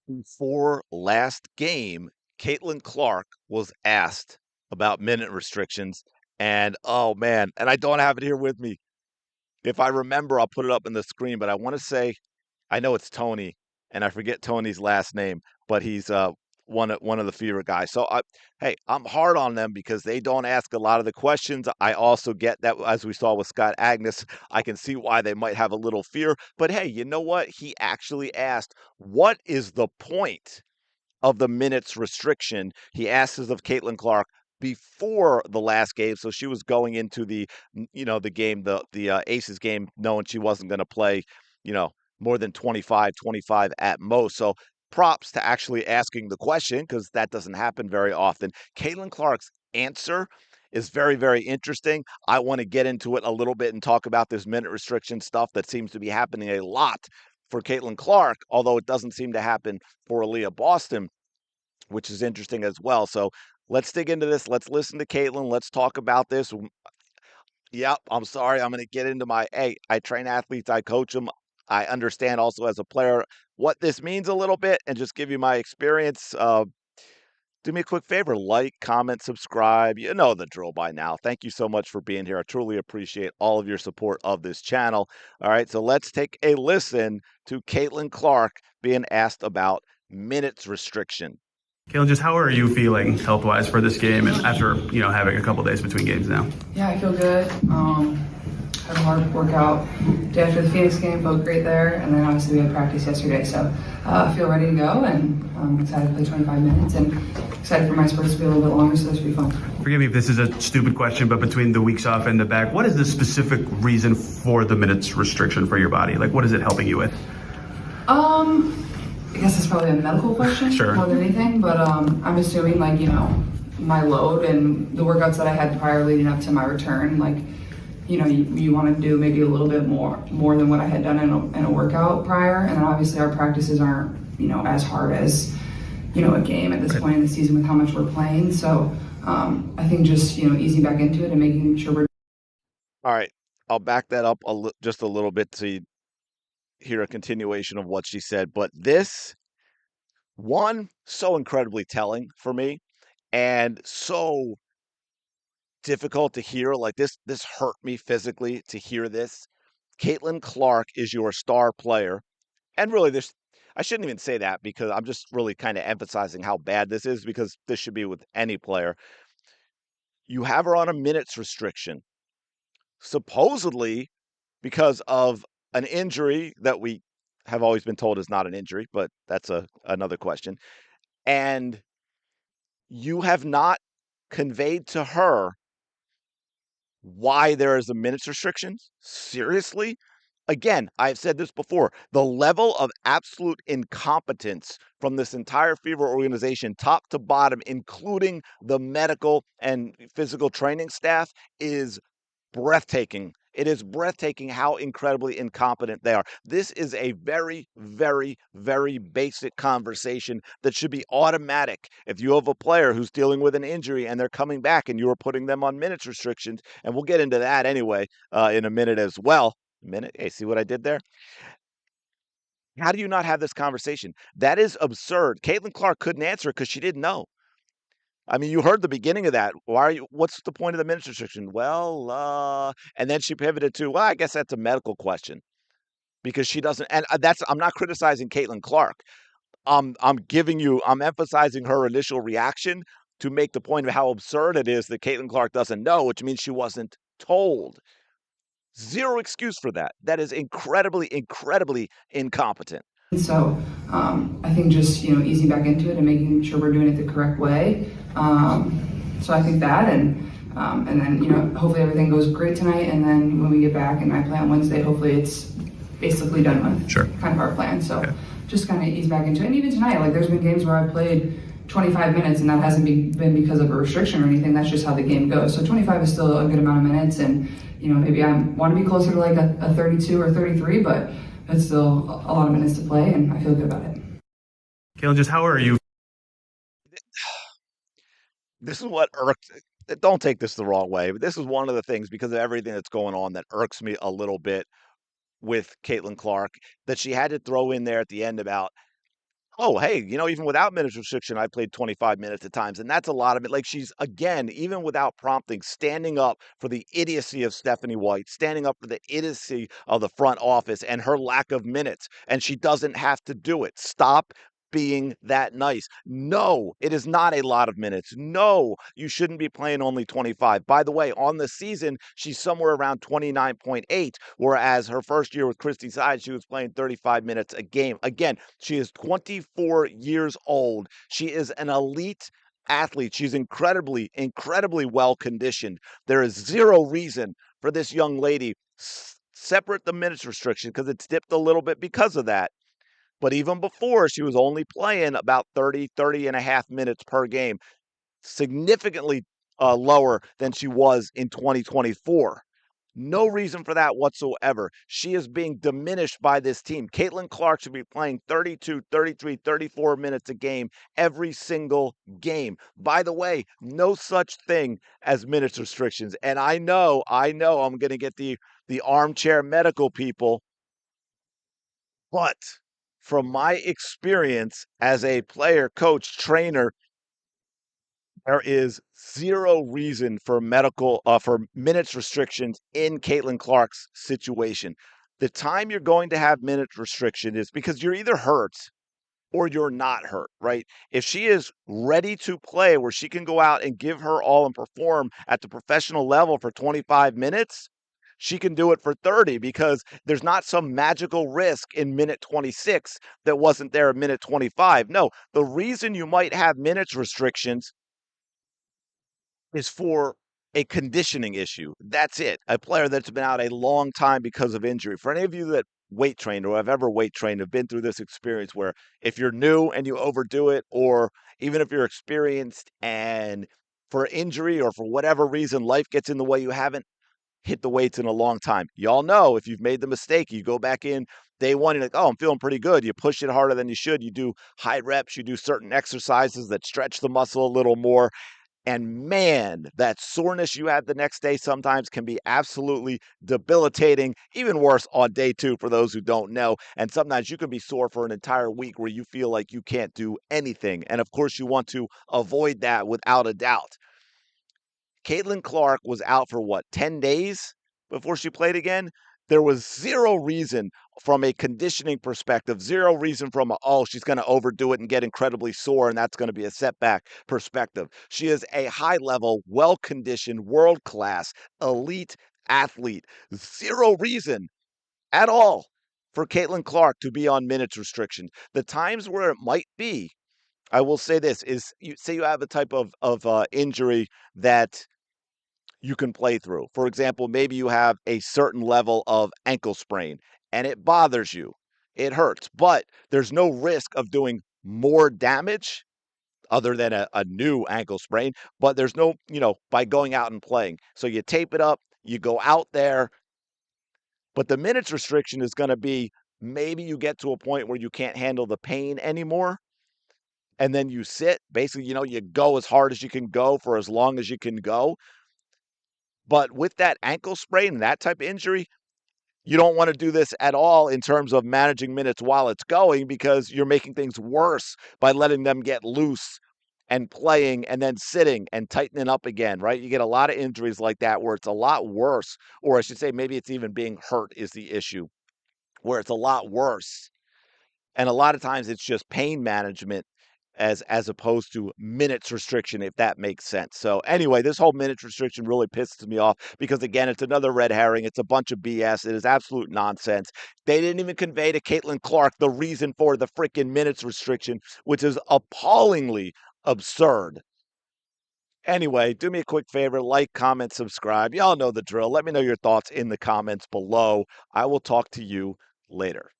Before last game, Caitlin Clark was asked about minute restrictions, and oh man, and I don't have it here with me. If I remember, I'll put it up in the screen, but I want to say I know it's Tony, and I forget Tony's last name, but he's one of the fever guys. So hey, I'm hard on them because they don't ask a lot of the questions. I also get that as we saw with Scott Agnes, I can see why they might have a little fear. But hey, you know what? He actually asked, "What is the point of the minutes restriction?" He asked this of Caitlin Clark before the last game, so she was going into the game, the Aces game, knowing she wasn't going to play, you know, more than 25 at most. So props to actually asking the question because that doesn't happen very often. Caitlin Clark's answer is very, very interesting. I want to get into it a little bit and talk about this minute restriction stuff that seems to be happening a lot for Caitlin Clark, although it doesn't seem to happen for Aaliyah Boston, which is interesting as well. So let's dig into this. Let's listen to Caitlin. Let's talk about this. Yep, I'm sorry. I'm going to get into hey, I train athletes, I coach them. I understand also as a player what this means a little bit and just give you my experience. Do me a quick favor, like, comment, subscribe. You know the drill by now. Thank you so much for being here. I truly appreciate all of your support of this channel. All right, so let's take a listen to Caitlin Clark being asked about minutes restriction. Caitlin, just how are you feeling health-wise for this game and after, having a couple days between games now? Yeah, I feel good. Had a hard workout day after the Phoenix game, felt great there, and then obviously we had practice yesterday, so I feel ready to go, and I'm excited to play 25 minutes, and excited for my sports to be a little bit longer, so this should be fun. Forgive me if this is a stupid question, but between the weeks off and the back, what is the specific reason for the minutes restriction for your body? Like, what is it helping you with? I guess it's probably a medical question Sure. more than anything, but I'm assuming my load and the workouts that I had prior leading up to my return, you want to do maybe a little bit more than what I had done in a workout prior, and then obviously our practices aren't as hard as a game at this point in the season with how much we're playing. So I think just easing back into it and making sure we're. All right, I'll back that up just a little bit to hear a continuation of what she said. But this one, so incredibly telling for me and so difficult to hear. Like this hurt me physically to hear this. Caitlin Clark is your star player. And really this I shouldn't even say that because I'm just really kind of emphasizing how bad this is because this should be with any player. You have her on a minutes restriction, supposedly because of an injury that we have always been told is not an injury, but that's another question. And you have not conveyed to her why there is a minutes restriction? Seriously? Again, I've said this before. The level of absolute incompetence from this entire Fever organization, top to bottom, including the medical and physical training staff, is breathtaking. It is breathtaking how incredibly incompetent they are. This is a very, very, very basic conversation that should be automatic. If you have a player who's dealing with an injury and they're coming back and you are putting them on minutes restrictions, and we'll get into that anyway in a minute as well. Hey, see what I did there? How do you not have this conversation? That is absurd. Caitlin Clark couldn't answer it because she didn't know. I mean, you heard the beginning of that. What's the point of the minutes restriction? Well, and then she pivoted to, well, I guess that's a medical question because she doesn't, and I'm not criticizing Caitlin Clark. I'm emphasizing her initial reaction to make the point of how absurd it is that Caitlin Clark doesn't know, which means she wasn't told. Zero excuse for that. That is incredibly, incredibly incompetent. So I think just easing back into it and making sure we're doing it the correct way. So I think that and then hopefully everything goes great tonight, and then when we get back and I play on Wednesday, hopefully it's basically done with. Sure. Kind of our plan. So just kind of ease back into it. And even tonight, like there's been games where I've played 25 minutes and that hasn't been because of a restriction or anything. That's just how the game goes. So 25 is still a good amount of minutes, and maybe I want to be closer to like a 32 or 33, but it's still a lot of minutes to play, and I feel good about it. Caitlin, just how are you? This is what irks. Don't take this the wrong way, but this is one of the things because of everything that's going on that irks me a little bit with Caitlin Clark that she had to throw in there at the end about Oh, hey, even without minutes restriction, I played 25 minutes at times, and that's a lot of it. Like she's again, even without prompting, standing up for the idiocy of Stephanie White, standing up for the idiocy of the front office and her lack of minutes, and she doesn't have to do it. Stop being that nice. No, it is not a lot of minutes. No, you shouldn't be playing only 25. By the way, on the season, she's somewhere around 29.8, whereas her first year with Christy Side, she was playing 35 minutes a game. Again, she is 24 years old. She is an elite athlete. She's incredibly, incredibly well conditioned. There is zero reason for this young lady, separate the minutes restriction, because it's dipped a little bit because of that. But even before, she was only playing about 30 and a half minutes per game, significantly lower than she was in 2024. No reason for that whatsoever. She is being diminished by this team. Caitlin Clark should be playing 32, 33, 34 minutes a game every single game. By the way, no such thing as minutes restrictions. And I know I'm going to get the armchair medical people, but from my experience as a player, coach, trainer, there is zero reason for for minutes restrictions in Caitlin Clark's situation. The time you're going to have minutes restriction is because you're either hurt or you're not hurt, right? If she is ready to play where she can go out and give her all and perform at the professional level for 25 minutes, she can do it for 30 because there's not some magical risk in minute 26 that wasn't there at minute 25. No, the reason you might have minutes restrictions is for a conditioning issue. That's it. A player that's been out a long time because of injury. For any of you that weight trained or have ever weight trained, have been through this experience where if you're new and you overdo it, or even if you're experienced and for injury or for whatever reason life gets in the way, you haven't hit the weights in a long time. Y'all know if you've made the mistake, you go back in day one, you're like, oh, I'm feeling pretty good. You push it harder than you should. You do high reps, you do certain exercises that stretch the muscle a little more. And man, that soreness you have the next day sometimes can be absolutely debilitating, even worse on day two for those who don't know. And sometimes you can be sore for an entire week where you feel like you can't do anything. And of course, you want to avoid that without a doubt. Caitlin Clark was out for what, 10 days before she played again? There was zero reason from a conditioning perspective, zero reason from oh, she's going to overdo it and get incredibly sore, and that's going to be a setback perspective. She is a high level, well conditioned, world class, elite athlete. Zero reason at all for Caitlin Clark to be on minutes restriction. The times where it might be, I will say this, is you say you have a type of injury that you can play through. For example, maybe you have a certain level of ankle sprain and it bothers you. It hurts, but there's no risk of doing more damage other than a new ankle sprain. But there's no, by going out and playing. So you tape it up, you go out there, but the minutes restriction is going to be maybe you get to a point where you can't handle the pain anymore. And then you sit, basically, you go as hard as you can go for as long as you can go. But with that ankle sprain and that type of injury, you don't want to do this at all in terms of managing minutes while it's going, because you're making things worse by letting them get loose and playing and then sitting and tightening up again, right? You get a lot of injuries like that where it's a lot worse, or I should say maybe it's even being hurt is the issue, where it's a lot worse. And a lot of times it's just pain management as opposed to minutes restriction, if that makes sense. So anyway, this whole minutes restriction really pisses me off because again, it's another red herring. It's a bunch of BS. It is absolute nonsense. They didn't even convey to Caitlin Clark the reason for the freaking minutes restriction, which is appallingly absurd. Anyway, do me a quick favor, like, comment, subscribe. Y'all know the drill. Let me know your thoughts in the comments below. I will talk to you later.